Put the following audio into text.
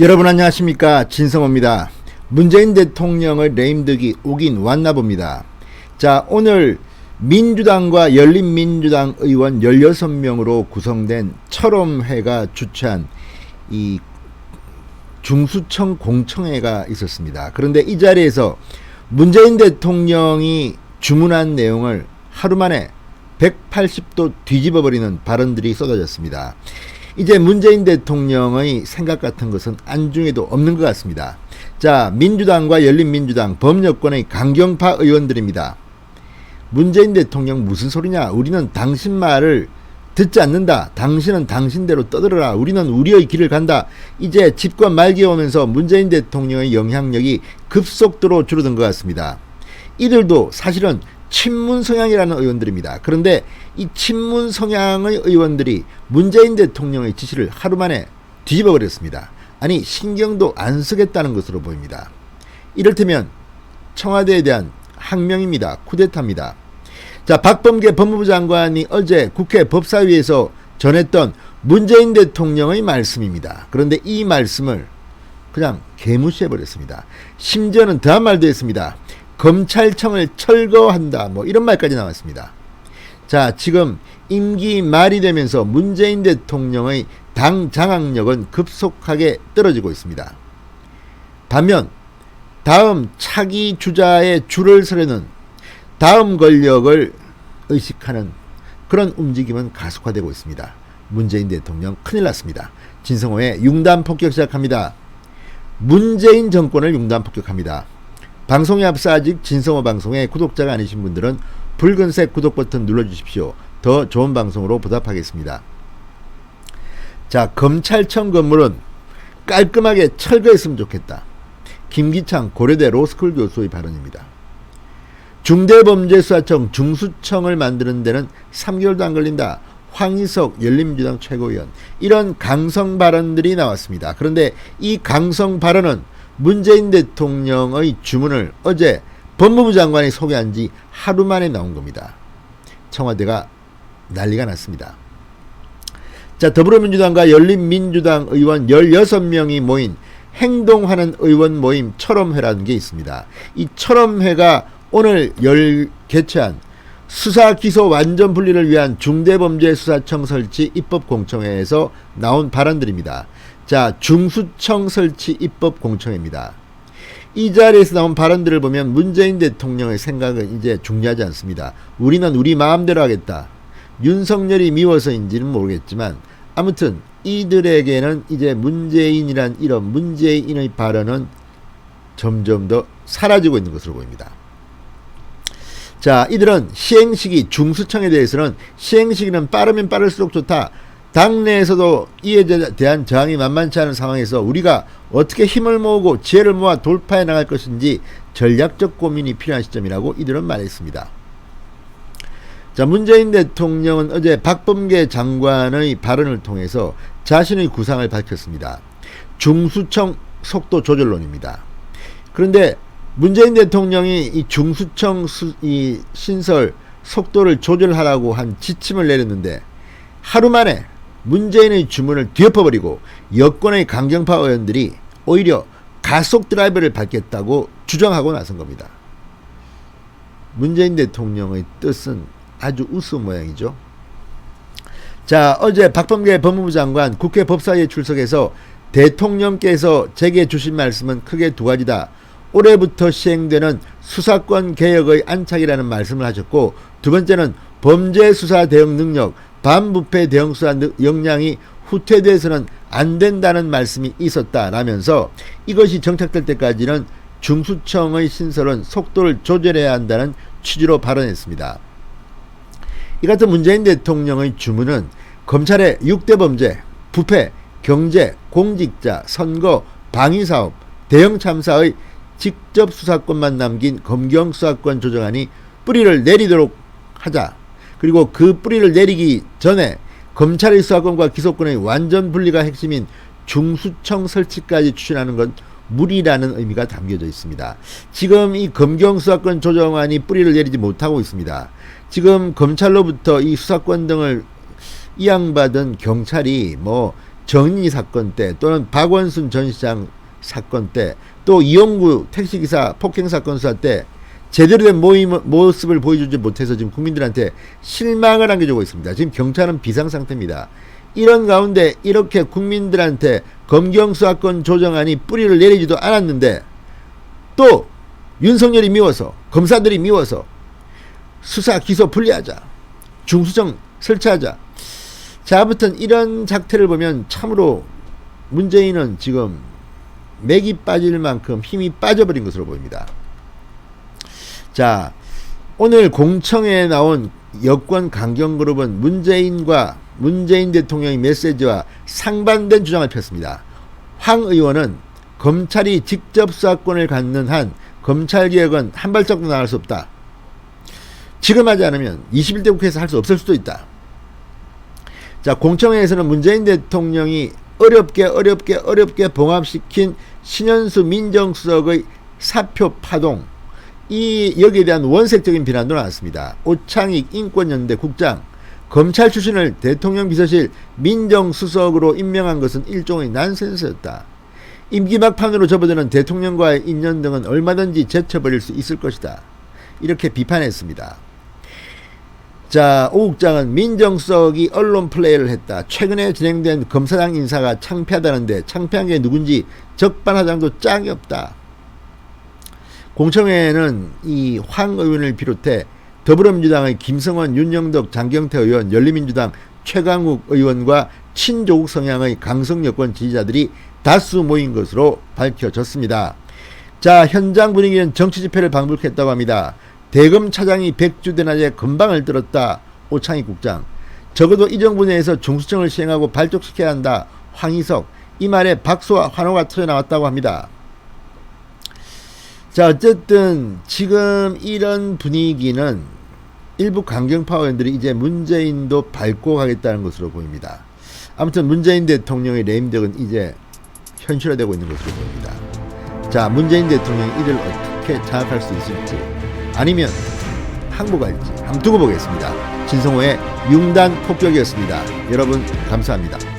여러분 안녕하십니까, 진성호입니다. 문재인 대통령의 레임덕이 오긴 왔나 봅니다. 자, 오늘 민주당과 열린민주당 의원 16명으로 구성된 철험회가 주최한 이 중수청 공청회가 있었습니다. 그런데 이 자리에서 문재인 대통령이 주문한 내용을 하루 만에 180도 뒤집어버리는 발언들이 쏟아졌습니다. 이제 문재인 대통령의 생각 같은 것은 안중에도 없는 것 같습니다. 자, 민주당과 열린민주당 범여권의 강경파 의원들입니다. 문재인 대통령 무슨 소리냐? 우리는 당신 말을 듣지 않는다. 당신은 당신대로 떠들어라. 우리는 우리의 길을 간다. 이제 집권 말기에 오면서 문재인 대통령의 영향력이 급속도로 줄어든 것 같습니다. 이들도 사실은 친문 성향이라는 의원들입니다. 그런데 이 친문 성향의 의원들이 문재인 대통령의 지시를 하루 만에 뒤집어 버렸습니다. 아니, 신경도 안 쓰겠다는 것으로 보입니다. 이를테면 청와대에 대한 항명입니다. 쿠데타입니다. 자, 박범계 법무부 장관이 어제 국회 법사위에서 전했던 문재인 대통령의 말씀입니다. 그런데 이 말씀을 그냥 개무시해버렸습니다. 심지어는 더한 말도 했습니다. 검찰청을 철거한다, 뭐 이런 말까지 나왔습니다. 자, 지금 임기 말이 되면서 문재인 대통령의 당 장악력은 급속하게 떨어지고 있습니다. 반면 다음 차기 주자의 줄을 서려는 다음 권력을 의식하는 그런 움직임은 가속화되고 있습니다. 문재인 대통령 큰일 났습니다. 진성호의 융단 폭격 시작합니다. 문재인 정권을 융단 폭격합니다. 방송에 앞서 아직 진성호 방송의 구독자가 아니신 분들은 붉은색 구독 버튼 눌러주십시오. 더 좋은 방송으로 보답하겠습니다. 자, 검찰청 건물은 깔끔하게 철거했으면 좋겠다. 김기창 고려대 로스쿨 교수의 발언입니다. 중대범죄수사청 중수청을 만드는 데는 3개월도 안 걸린다. 황희석 열린민주당 최고위원, 이런 강성 발언들이 나왔습니다. 그런데 이 강성 발언은 문재인 대통령의 주문을 어제 법무부 장관이 소개한 지 하루 만에 나온 겁니다. 청와대가 난리가 났습니다. 자, 더불어민주당과 열린민주당 의원 16명이 모인 행동하는 의원 모임 철험회라는 게 있습니다. 이 철험회가 오늘 개최한 수사기소 완전 분리를 위한 중대범죄수사청 설치 입법공청회에서 나온 발언들입니다. 자, 중수청 설치 입법 공청회입니다. 이 자리에서 나온 발언들을 보면 문재인 대통령의 생각은 이제 중요하지 않습니다. 우리는 우리 마음대로 하겠다. 윤석열이 미워서인지는 모르겠지만 아무튼 이들에게는 이제 문재인이란 이런 문재인의 발언은 점점 더 사라지고 있는 것으로 보입니다. 자, 이들은 시행시기 중수청에 대해서는 시행시기는 빠르면 빠를수록 좋다. 당내에서도 이에 대한 저항이 만만치 않은 상황에서 우리가 어떻게 힘을 모으고 지혜를 모아 돌파해 나갈 것인지 전략적 고민이 필요한 시점이라고 이들은 말했습니다. 자, 문재인 대통령은 어제 박범계 장관의 발언을 통해서 자신의 구상을 밝혔습니다. 중수청 속도 조절론입니다. 그런데 문재인 대통령이 이 중수청 이 신설 속도를 조절하라고 한 지침을 내렸는데 하루 만에 문재인의 주문을 뒤엎어버리고 여권의 강경파 의원들이 오히려 가속 드라이브를 밟겠다고 주장하고 나선 겁니다. 문재인 대통령의 뜻은 아주 우스운 모양이죠. 자, 어제 박범계 법무부 장관 국회 법사위에 출석해서 대통령께서 제게 주신 말씀은 크게 두 가지다. 올해부터 시행되는 수사권 개혁의 안착이라는 말씀을 하셨고, 두 번째는 범죄 수사 대응 능력, 반부패 대응 수사 역량이 후퇴돼서는 안 된다는 말씀이 있었다라면서 이것이 정착될 때까지는 중수청의 신설은 속도를 조절해야 한다는 취지로 발언했습니다. 이 같은 문재인 대통령의 주문은 검찰의 6대 범죄, 부패, 경제, 공직자, 선거, 방위사업, 대형 참사의 직접 수사권만 남긴 검경수사권 조정안이 뿌리를 내리도록 하자. 그리고 그 뿌리를 내리기 전에 검찰의 수사권과 기소권의 완전 분리가 핵심인 중수청 설치까지 추진하는 건 무리라는 의미가 담겨져 있습니다. 지금 이 검경수사권 조정안이 뿌리를 내리지 못하고 있습니다. 지금 검찰로부터 이 수사권 등을 이양받은 경찰이 뭐 정인이 사건 때 또는 박원순 전 시장 사건 때 또 이용구 택시기사 폭행 사건 수사 때 제대로 된 모습을 보여주지 못해서 지금 국민들한테 실망을 안겨주고 있습니다. 지금 경찰은 비상상태입니다. 이런 가운데 이렇게 국민들한테 검경수사권 조정안이 뿌리를 내리지도 않았는데 또 윤석열이 미워서 검사들이 미워서 수사 기소 분리하자, 중수청 설치하자. 자, 아무튼 이런 작태를 보면 참으로 문재인은 지금 맥이 빠질 만큼 힘이 빠져버린 것으로 보입니다. 자, 오늘 공청회에 나온 여권 강경그룹은 문재인 대통령의 메시지와 상반된 주장을 폈습니다. 황 의원은 검찰이 직접 수사권을 갖는 한 검찰개혁은 한 발짝도 나갈 수 없다. 지금 하지 않으면 21대 국회에서 할 수 없을 수도 있다. 자, 공청회에서는 문재인 대통령이 어렵게 봉합시킨 신현수 민정수석의 사표 파동, 여기에 대한 원색적인 비난도 나왔습니다. 오창익 인권연대 국장, 검찰 출신을 대통령 비서실 민정수석으로 임명한 것은 일종의 난센스였다. 임기 막판으로 접어드는 대통령과의 인연 등은 얼마든지 제쳐버릴 수 있을 것이다. 이렇게 비판했습니다. 자, 오 국장은 민정수석이 언론 플레이를 했다. 최근에 진행된 검사장 인사가 창피하다는데 창피한 게 누군지 적반하장도 짝이 없다. 공청회에는 이 황 의원을 비롯해 더불어민주당의 김성원, 윤영덕, 장경태 의원, 열린민주당 최강욱 의원과 친조국 성향의 강성 여권 지지자들이 다수 모인 것으로 밝혀졌습니다. 자, 현장 분위기는 정치 집회를 방불케했다고 합니다. 대검 차장이 백주대낮에 건방을 들었다. 오창익 국장. 적어도 이 정부 내에서 중수청을 시행하고 발족시켜야 한다. 황희석. 이 말에 박수와 환호가 터져나왔다고 합니다. 자, 어쨌든 지금 이런 분위기는 일부 강경파 의원들이 이제 문재인도 밟고 가겠다는 것으로 보입니다. 아무튼 문재인 대통령의 레임덕은 이제 현실화되고 있는 것으로 보입니다. 자, 문재인 대통령이 이를 어떻게 장악할 수 있을지 아니면 항복할지 한번 두고 보겠습니다. 진성호의 융단 폭격이었습니다. 여러분 감사합니다.